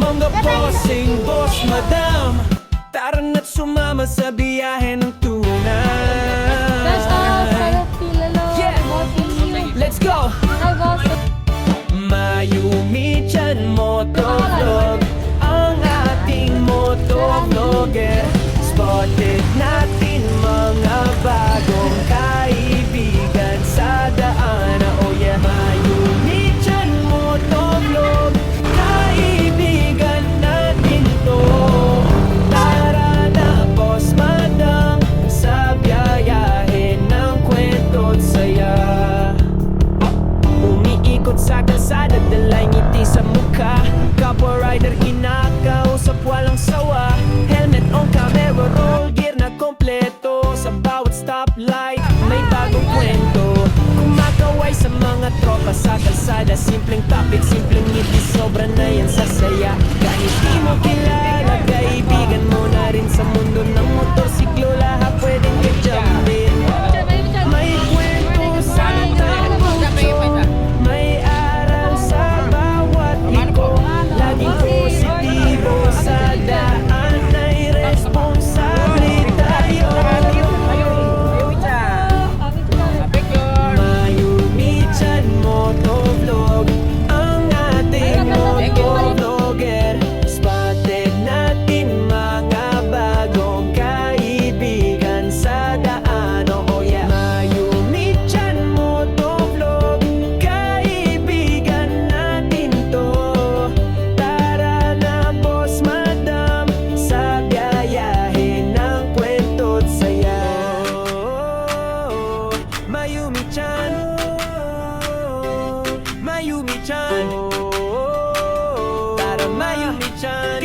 Mga bossing, boss, madam, tara na't sumama sa biyahe ng tunay. Yeah, let's go! Mayumi Chan Motovlog, ang ating motovlogger. Spotted natin mga bagong kaibigan sa daan. Oh yeah, Mayumi Chan Motovlog, kaibigan natin to. Tara na boss madam, sa biyahe ng kwento't saya. Umiikot sa kalsada, dalay ngiti sa mukha. Kapwa rider kinakausap, walang sawa. Helmet on, camera roll, gear na kompleto. Sa bawat stoplight, may bagong kwento. Kumakaway sa mga tropa sa kalsada. Simpleng topic, simpleng ngiti, sobra na yan sa saya. Kahit di mo kilala, kaibigan mo na rin sa mundo ng motorsiklo. Lahat pwedeng ka-jumpin. May kwento sa tawag, may aral sa bawat liko. Laging positibo sa daan, ay responsable tayo. Mayumi Chan Motovlog, ang ating motovlogger. Spotted natin mga bagong kaibigan sa daan. Oh yeah, Mayumi Chan Motovlog, kaibigan natin to. Tara na boss madam, sa biyahe ng kwento't saya. Mayumi Chan, Mayumi Chan, tara Mayumi Chan,